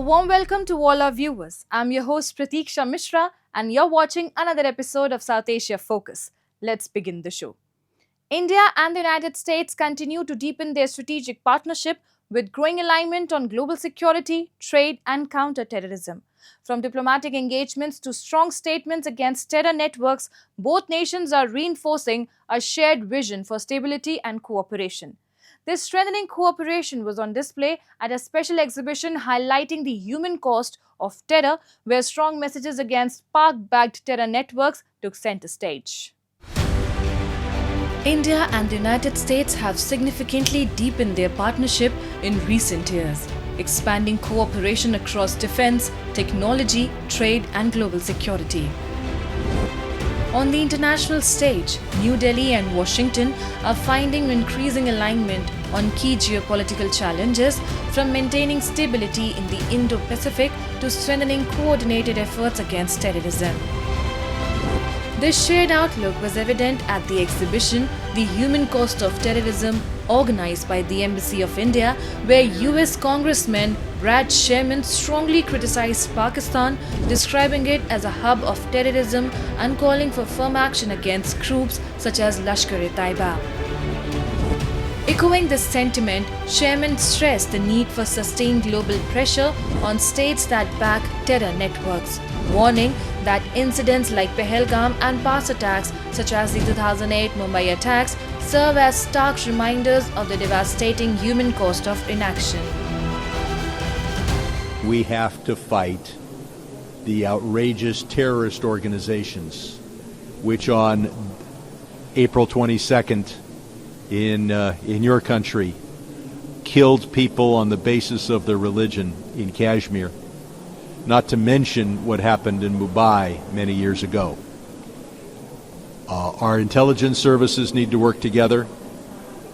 A warm welcome to all our viewers. I'm your host Pratiksha Mishra and you're watching another episode of South Asia Focus. Let's begin the show. India and the United States continue to deepen their strategic partnership with growing alignment on global security, trade and counter-terrorism. From diplomatic engagements to strong statements against terror networks, both nations are reinforcing a shared vision for stability and cooperation. This strengthening cooperation was on display at a special exhibition highlighting the human cost of terror, where strong messages against Pak-backed terror networks took center stage. India and the United States have significantly deepened their partnership in recent years, expanding cooperation across defense, technology, trade, and global security. On the international stage, New Delhi and Washington are finding increasing alignment on key geopolitical challenges, from maintaining stability in the Indo-Pacific to strengthening coordinated efforts against terrorism. This shared outlook was evident at the exhibition, The Human Cost of Terrorism, organized by the Embassy of India, where US Congressman Brad Sherman strongly criticized Pakistan, describing it as a hub of terrorism and calling for firm action against groups such as Lashkar-e-Taiba. Echoing this sentiment, Sherman stressed the need for sustained global pressure on states that back terror networks, warning that incidents like Pahalgam and past attacks such as the 2008 Mumbai attacks serve as stark reminders of the devastating human cost of inaction. We have to fight the outrageous terrorist organizations which on April 22nd in your country killed people on the basis of their religion in Kashmir, not to mention what happened in Mumbai many years ago. Our intelligence services need to work together,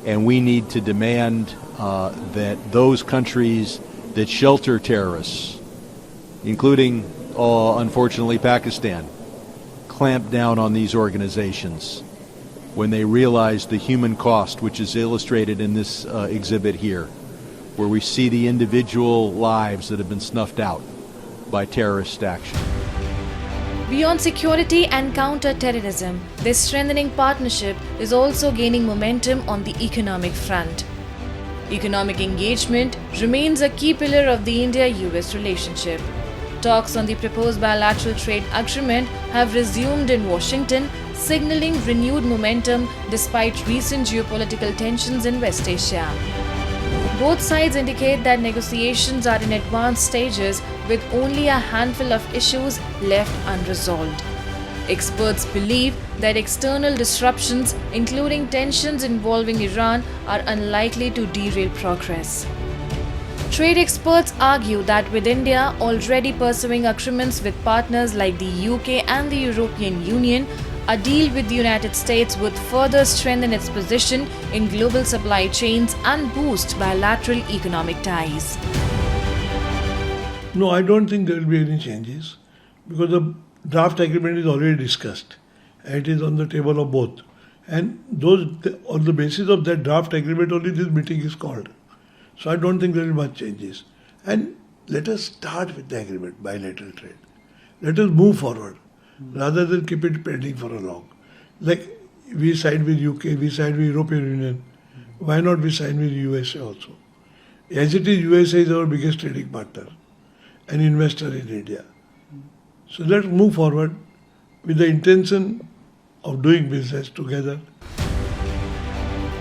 and we need to demand that those countries that shelter terrorists, including, unfortunately, Pakistan, clamp down on these organizations when they realize the human cost, which is illustrated in this exhibit here, where we see the individual lives that have been snuffed out by terrorist action. Beyond security and counter-terrorism, this strengthening partnership is also gaining momentum on the economic front. Economic engagement remains a key pillar of the India-US relationship. Talks on the proposed bilateral trade agreement have resumed in Washington, signaling renewed momentum despite recent geopolitical tensions in West Asia. Both sides indicate that negotiations are in advanced stages with only a handful of issues left unresolved. Experts believe that external disruptions, including tensions involving Iran, are unlikely to derail progress. Trade experts argue that with India already pursuing agreements with partners like the UK and the European Union, a deal with the United States would further strengthen its position in global supply chains and boost bilateral economic ties. No, I don't think there will be any changes because the draft agreement is already discussed. It is on the table of both. And on the basis of that draft agreement only this meeting is called. So I don't think there will be much changes. And let us start with the agreement, bilateral trade. Let us move forward rather than keep it pending for a long. Like we signed with UK, we signed with European Union. Why not we sign with USA also? As it is, USA is our biggest trading partner and investor in India. So let's move forward with the intention of doing business together.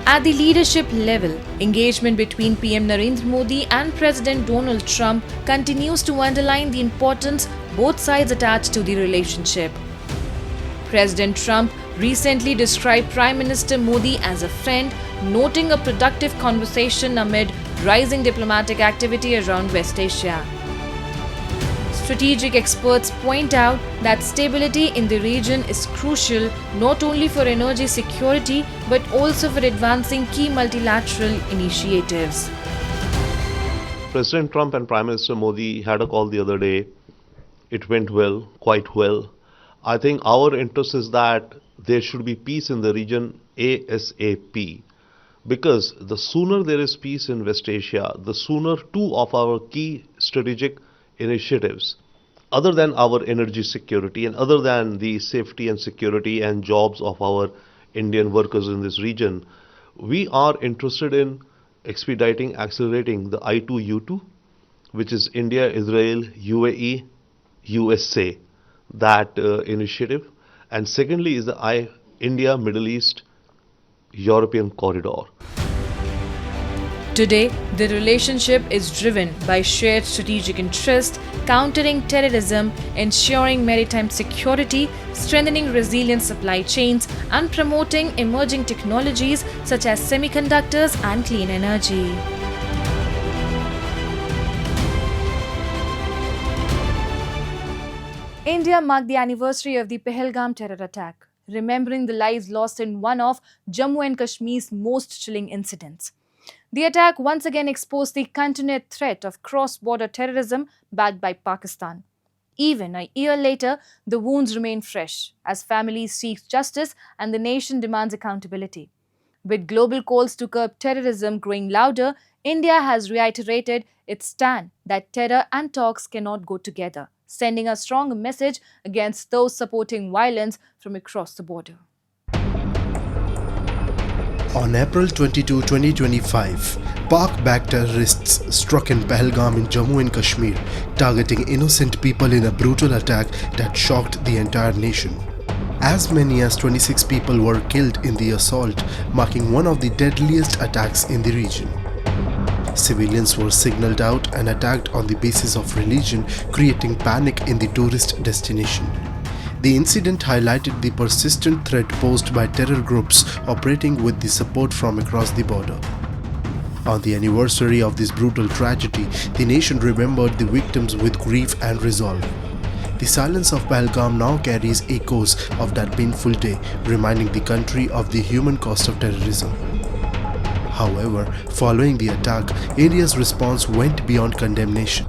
At the leadership level, engagement between PM Narendra Modi and President Donald Trump continues to underline the importance both sides attach to the relationship. President Trump recently described Prime Minister Modi as a friend, noting a productive conversation amid rising diplomatic activity around West Asia. Strategic experts point out that stability in the region is crucial not only for energy security but also for advancing key multilateral initiatives. President Trump and Prime Minister Modi had a call the other day. It went well, quite well. I think our interest is that there should be peace in the region ASAP. Because the sooner there is peace in West Asia, the sooner two of our key strategic initiatives, other than our energy security and other than the safety and security and jobs of our Indian workers in this region, we are interested in expediting, accelerating the I2U2, which is India, Israel, UAE, USA, that initiative. And secondly is the India, Middle East, European corridor. Today, the relationship is driven by shared strategic interest, countering terrorism, ensuring maritime security, strengthening resilient supply chains, and promoting emerging technologies such as semiconductors and clean energy. India marked the anniversary of the Pahalgam terror attack, remembering the lives lost in one of Jammu and Kashmir's most chilling incidents. The attack once again exposed the continued threat of cross-border terrorism backed by Pakistan. Even a year later, the wounds remain fresh as families seek justice and the nation demands accountability. With global calls to curb terrorism growing louder, India has reiterated its stand that terror and talks cannot go together, sending a strong message against those supporting violence from across the border. On April 22, 2025, Pak-backed terrorists struck in Pahalgam in Jammu and Kashmir, targeting innocent people in a brutal attack that shocked the entire nation. As many as 26 people were killed in the assault, marking one of the deadliest attacks in the region. Civilians were signaled out and attacked on the basis of religion, creating panic in the tourist destination. The incident highlighted the persistent threat posed by terror groups operating with the support from across the border. On the anniversary of this brutal tragedy, the nation remembered the victims with grief and resolve. The silence of Pahalgam now carries echoes of that painful day, reminding the country of the human cost of terrorism. However, following the attack, India's response went beyond condemnation.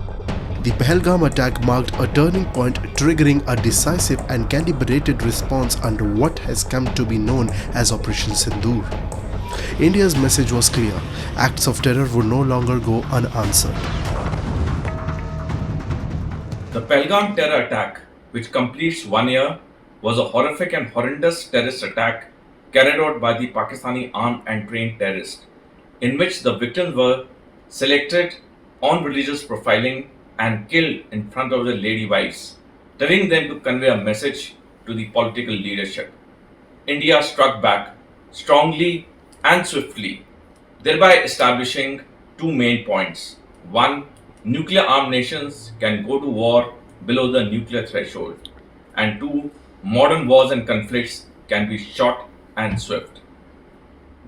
The Pahalgam attack marked a turning point, triggering a decisive and calibrated response under what has come to be known as Operation Sindoor. India's message was clear: acts of terror would no longer go unanswered. The Pahalgam terror attack, which completes 1 year, was a horrific and horrendous terrorist attack carried out by the Pakistani armed and trained terrorists, in which the victims were selected on religious profiling and killed in front of their lady wives, telling them to convey a message to the political leadership. India struck back strongly and swiftly, thereby establishing two main points. One, nuclear armed nations can go to war below the nuclear threshold. And two, modern wars and conflicts can be short and swift.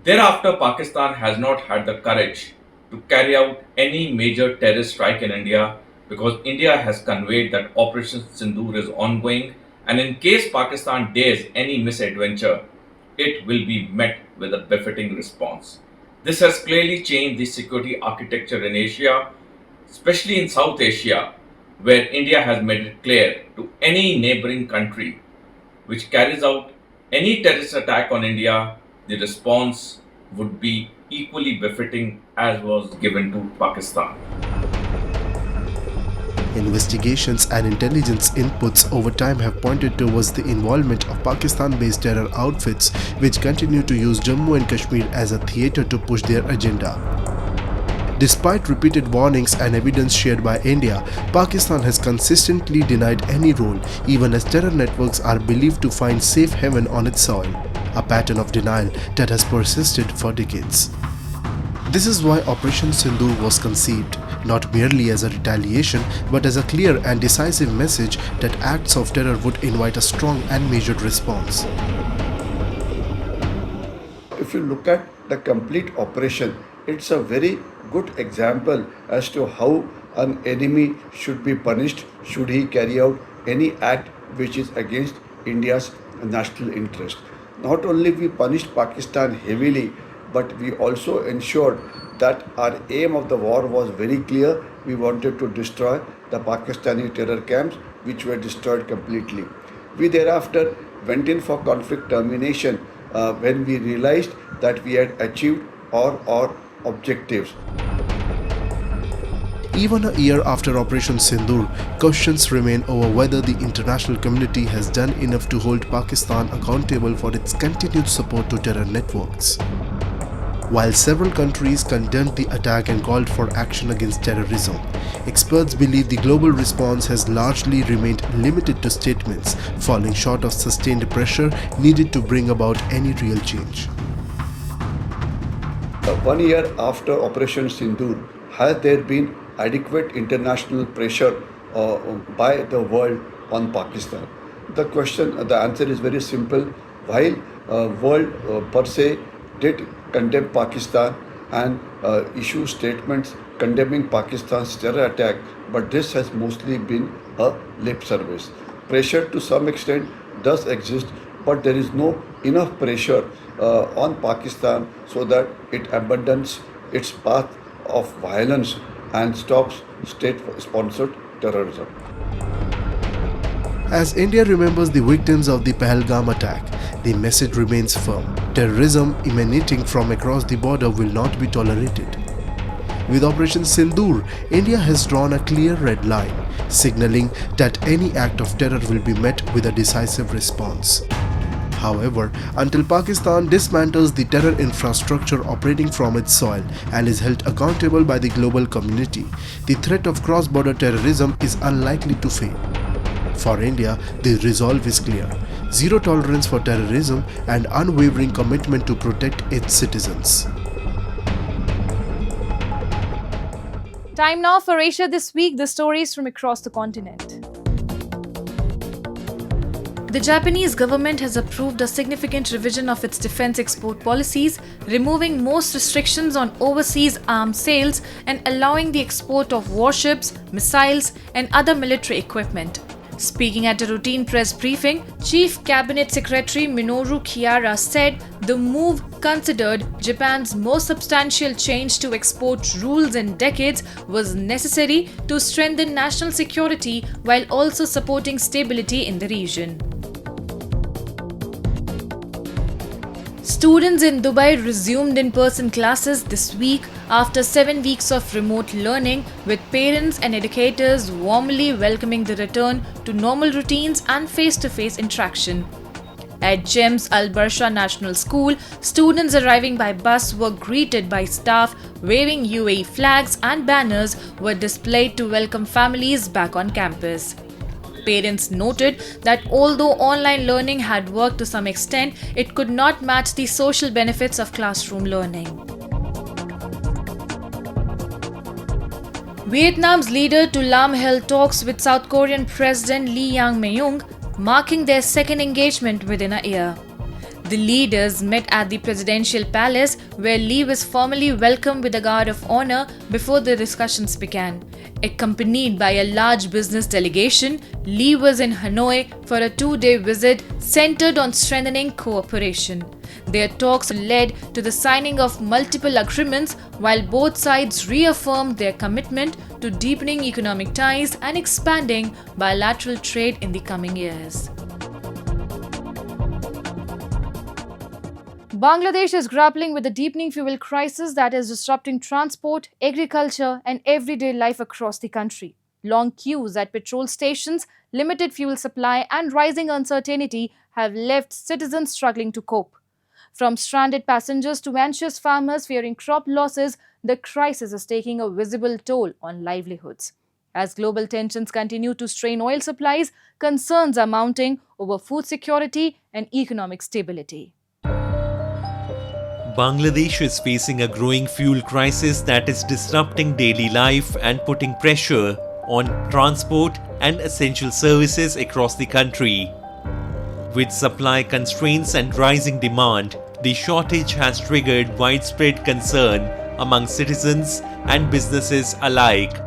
Thereafter, Pakistan has not had the courage to carry out any major terrorist strike in India, because India has conveyed that Operation Sindoor is ongoing, and in case Pakistan dares any misadventure, it will be met with a befitting response. This has clearly changed the security architecture in Asia, especially in South Asia, where India has made it clear to any neighboring country which carries out any terrorist attack on India, the response would be equally befitting as was given to Pakistan. Investigations and intelligence inputs over time have pointed towards the involvement of Pakistan-based terror outfits which continue to use Jammu and Kashmir as a theatre to push their agenda. Despite repeated warnings and evidence shared by India, Pakistan has consistently denied any role, even as terror networks are believed to find safe haven on its soil, a pattern of denial that has persisted for decades. This is why Operation Sindoor was conceived, not merely as a retaliation, but as a clear and decisive message that acts of terror would invite a strong and measured response. If you look at the complete operation, it's a very good example as to how an enemy should be punished should he carry out any act which is against India's national interest. Not only we punished Pakistan heavily, but we also ensured that our aim of the war was very clear. We wanted to destroy the Pakistani terror camps, which were destroyed completely. We thereafter went in for conflict termination when we realized that we had achieved all our objectives. Even a year after Operation Sindoor, questions remain over whether the international community has done enough to hold Pakistan accountable for its continued support to terror networks. While several countries condemned the attack and called for action against terrorism, experts believe the global response has largely remained limited to statements, falling short of sustained pressure needed to bring about any real change. 1 year after Operation Sindoor, has there been adequate international pressure by the world on Pakistan? The answer is very simple. While world per se did condemn Pakistan and issue statements condemning Pakistan's terror attack, but this has mostly been a lip service. Pressure to some extent does exist, but there is no enough pressure on Pakistan so that it abandons its path of violence and stops state-sponsored terrorism. As India remembers the victims of the Pahalgam attack, the message remains firm. Terrorism emanating from across the border will not be tolerated. With Operation Sindoor, India has drawn a clear red line, signaling that any act of terror will be met with a decisive response. However, until Pakistan dismantles the terror infrastructure operating from its soil and is held accountable by the global community, the threat of cross-border terrorism is unlikely to fade. For India, the resolve is clear: zero tolerance for terrorism and unwavering commitment to protect its citizens. Time now for Asia This Week, the stories from across the continent. The Japanese government has approved a significant revision of its defense export policies, removing most restrictions on overseas arms sales and allowing the export of warships, missiles, and other military equipment. Speaking at a routine press briefing, Chief Cabinet Secretary Minoru Chiara said the move considered Japan's most substantial change to export rules in decades was necessary to strengthen national security while also supporting stability in the region. Students in Dubai resumed in-person classes this week after 7 weeks of remote learning, with parents and educators warmly welcoming the return to normal routines and face-to-face interaction. At GEMS Al Barsha National School, students arriving by bus were greeted by staff waving UAE flags, and banners were displayed to welcome families back on campus. Parents noted that although online learning had worked to some extent, it could not match the social benefits of classroom learning. Vietnam's leader Tu Lam held talks with South Korean President Lee Jae-myung, marking their second engagement within a year. The leaders met at the presidential palace, where Lee was formally welcomed with a guard of honor before the discussions began. Accompanied by a large business delegation, Lee was in Hanoi for a 2-day visit centered on strengthening cooperation. Their talks led to the signing of multiple agreements, while both sides reaffirmed their commitment to deepening economic ties and expanding bilateral trade in the coming years. Bangladesh is grappling with the deepening fuel crisis that is disrupting transport, agriculture, and everyday life across the country. Long queues at petrol stations, limited fuel supply, and rising uncertainty have left citizens struggling to cope. From stranded passengers to anxious farmers fearing crop losses, the crisis is taking a visible toll on livelihoods. As global tensions continue to strain oil supplies, concerns are mounting over food security and economic stability. Bangladesh is facing a growing fuel crisis that is disrupting daily life and putting pressure on transport and essential services across the country. With supply constraints and rising demand, the shortage has triggered widespread concern among citizens and businesses alike.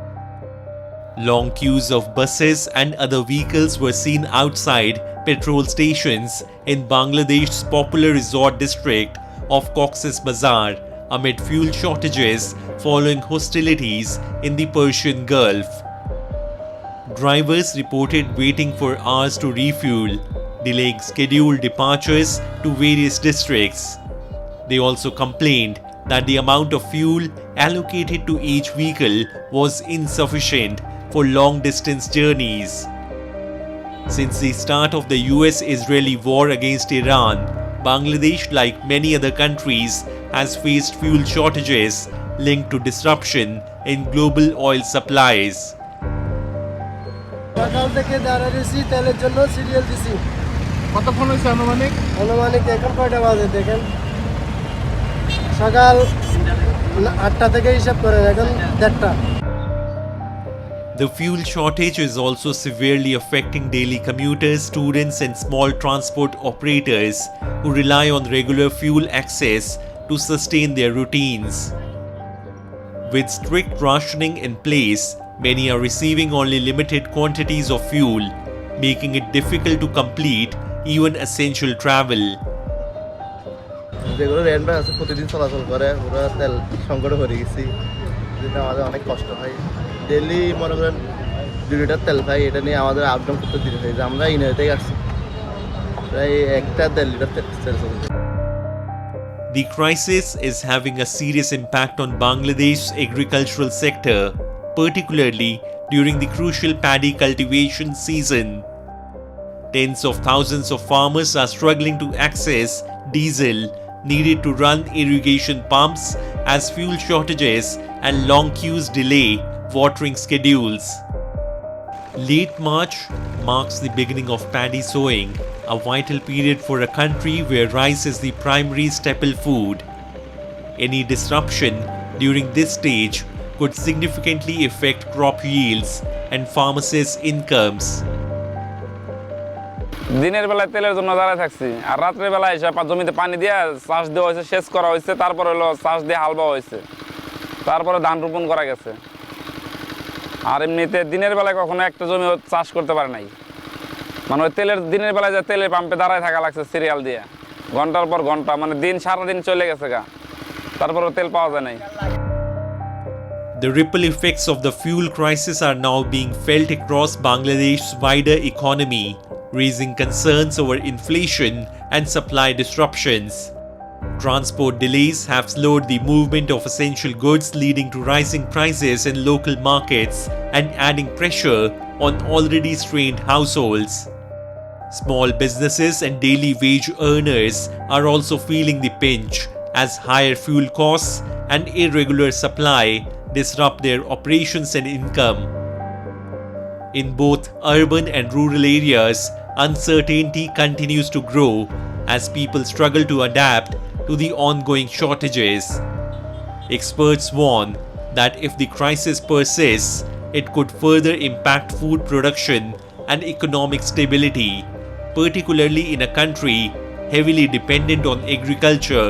Long queues of buses and other vehicles were seen outside petrol stations in Bangladesh's popular resort district of Cox's Bazar amid fuel shortages following hostilities in the Persian Gulf. Drivers reported waiting for hours to refuel, delaying scheduled departures to various districts. They also complained that the amount of fuel allocated to each vehicle was insufficient for long-distance journeys. Since the start of the US-Israeli war against Iran, Bangladesh, like many other countries, has faced fuel shortages linked to disruption in global oil supplies. সকাল থেকে দাঁড়াইছি তেলের জন্য serial দিছি কতক্ষণ হইছে আনুমানিক এখন কয়টা বাজে দেখেন সকাল 8টা থেকে হিসাব করেন এখন 1:30 The fuel shortage is also severely affecting daily commuters, students and small transport operators who rely on regular fuel access to sustain their routines. With strict rationing in place, many are receiving only limited quantities of fuel, making it difficult to complete even essential travel. যেগুলো রেন্টটা আছে প্রতিদিন চলাচল করে ওরা তেল সংকটে পড়ে গেছি যেটা আমাদের অনেক কষ্ট হয় ডেইলি মনে করেন 2 লিটার তেল খাই এটা নিয়ে আমাদের আপ ডাউন করতে দিতে হয় যে আমরা ইনার থেকে আসছি প্রায় 1.5 লিটার তেল চলছে The crisis is having a serious impact on Bangladesh's agricultural sector, particularly during the crucial paddy cultivation season. Tens of thousands of farmers are struggling to access diesel needed to run irrigation pumps as fuel shortages and long queues delay watering schedules. Late March marks the beginning of paddy sowing, a vital period for a country where rice is the primary staple food. Any disruption during this stage could significantly affect crop yields and farmers' incomes. দিনের বেলায় তেলের জন্য দাঁড়ায় থাকছি আর রাতের বেলায় এসে জমিতে পানি দিয়ে চাষ দেওয়া হয়েছে সেচ করা হয়েছে তারপরে হলো চাষ দিয়ে হাল বাওয়া হয়েছে তারপরে ধান রোপণ করা গেছে আর এমনিতে দিনের বেলায় কখনো একটা জমি চাষ করতে পারে নাই মানে ওই তেলের দিনের বেলায় যে তেলের পাম্পে দাঁড়ায় থাকা লাগছে সিরিয়াল দিয়ে ঘন্টার পর ঘন্টা মানে দিন সারাদিন চলে গেছে গা তারপরে তেল পাওয়া যায় নাই The ripple effects of the fuel crisis are now being felt across Bangladesh's wider economy, raising concerns over inflation and supply disruptions. Transport delays have slowed the movement of essential goods, leading to rising prices in local markets and adding pressure on already strained households. Small businesses and daily wage earners are also feeling the pinch as higher fuel costs and irregular supply disrupt their operations and income. In both urban and rural areas, uncertainty continues to grow as people struggle to adapt to the ongoing shortages. Experts warn that if the crisis persists, it could further impact food production and economic stability, particularly in a country heavily dependent on agriculture.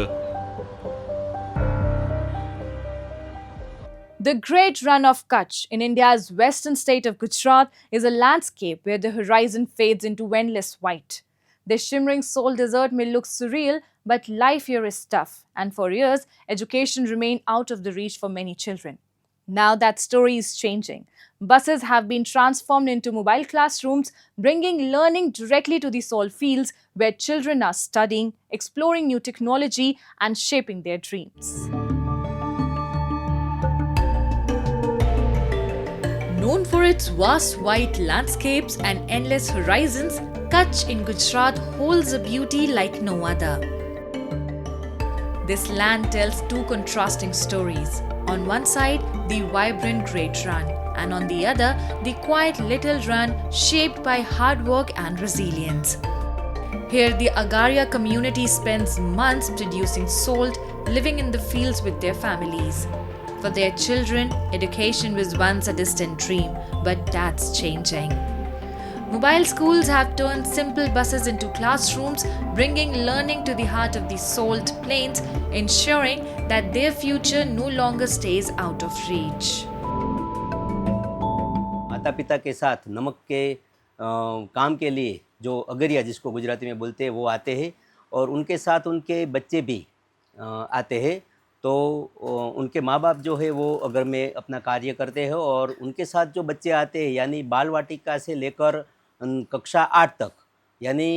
The Great Run of Kutch in India's western state of Gujarat is a landscape where the horizon fades into endless white. The shimmering salt desert may look surreal, but life here is tough, and for years, education remained out of the reach for many children. Now that story is changing. Buses have been transformed into mobile classrooms, bringing learning directly to the salt fields where children are studying, exploring new technology, and shaping their dreams. Known for its vast white landscapes and endless horizons, Kutch in Gujarat holds a beauty like no other. This land tells two contrasting stories. On one side, the vibrant Great Run, and on the other, the quiet little run shaped by hard work and resilience. Here, the Agaria community spends months producing salt, living in the fields with their families. For their children, education was once a distant dream, but that's changing. Mobile schools have turned simple buses into classrooms, bringing learning to the heart of the salt plains, ensuring that their future no longer stays out of reach. माता पिता के साथ नमक के काम के लिए जो अगरिया जिसको गुजराती में बोलते हैं वो आते हैं और उनके साथ उनके बच्चे भी आते हैं तो उनके माँ बाप जो है वो अगर में अपना कार्य करते हैं और उनके साथ जो बच्चे आते हैं यानी बाल वाटिका से लेकर कक्षा 8 तक यानी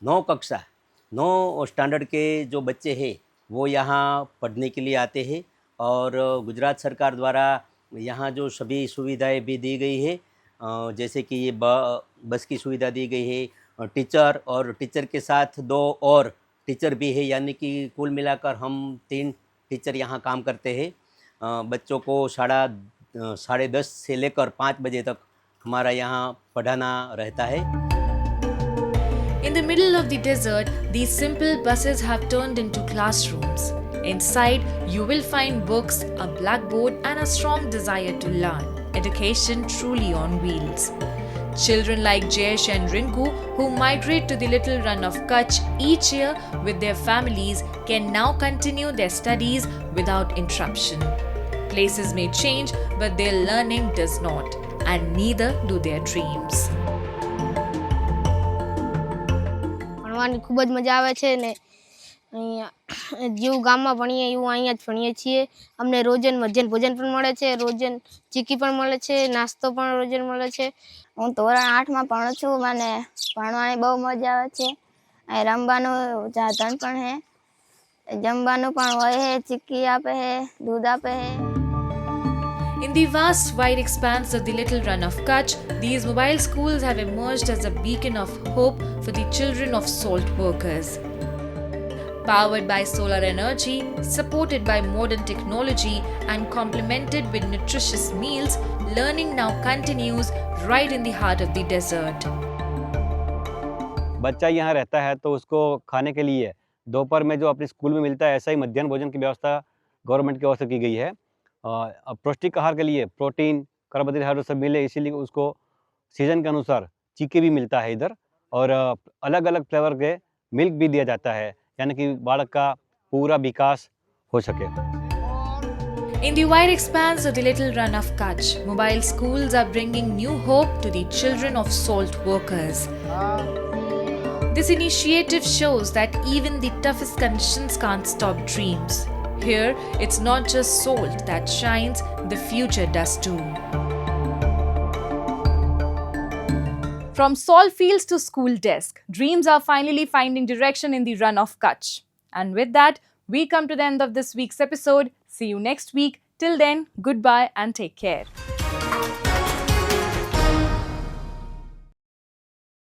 9 स्टैंडर्ड के जो बच्चे हैं वो यहाँ पढ़ने के लिए आते हैं और गुजरात सरकार द्वारा यहाँ जो सभी सुविधाएं भी दी गई है, जैसे कि ये बस की सुविधा दी गई है, टीचर और टीचर के साथ 2 और टीचर भी है, यानी कि कुल मिलाकर हम 3 टीचर यहाँ काम करते हैं। बच्चों को 10:30 से लेकर 5 बजे तक हमारा यहाँ पढ़ाना रहता है। In the middle of the desert, these simple buses have turned into classrooms. Inside, you will find books, a blackboard, and a strong desire to learn. Education truly on wheels. Children like Jayesh and Rinku, who migrate to the little run of Kutch each year with their families, can now continue their studies without interruption. Places may change, but their learning does not, and neither do their dreams. ભણવાની ખૂબ જ મજા આવે છે ને અહીંયા જેવું ગામમાં ભણીએ એવું અહીંયા જ ભણીએ છીએ. અમને રોજન મધ્યાહન ભોજન પણ મળે છે, રોજન ચીકી પણ મળે છે, નાસ્તો પણ રોજન મળે છે. હું ધોરણ 8માં ભણું છું. મને ભણવાની બહુ મજા આવે છે. અહીં રમવાનું સાધન પણ છે, જમવાનું પણ હોય છે, ચીકી આપે છે, દૂધ આપે છે. In the vast, wide expanse of the little run of Kutch, these mobile schools have emerged as a beacon of hope for the children of salt workers. Powered by solar energy, supported by modern technology, and complemented with nutritious meals, learning now continues right in the heart of the desert. बच्चा यहाँ रहता है तो उसको खाने के लिए दोपहर में जो अपने स्कूल में मिलता है, ऐसा ही मध्याह्न भोजन की व्यवस्था गवर्नमेंट की ओर से की गई है। पौष्टिक आहार के लिए प्रोटीन, कार्बोहाइड्रेट सब मिले, इसीलिए उसको सीजन के अनुसार चीके भी मिलता है इधर, और अलग अलग फ्लेवर के मिल्क भी दिया जाता है, यानी कि बालक का पूरा विकास हो सके। In the wide expanse of the little run of Kutch, mobile schools are bringing new hope to the children of salt workers. This initiative shows that even the toughest conditions can't stop dreams. Here, it's not just salt that shines, the future does too. From salt fields to school desk, dreams are finally finding direction in the run of Kutch. And with that, we come to the end of this week's episode. See you next week. Till then, goodbye and take care.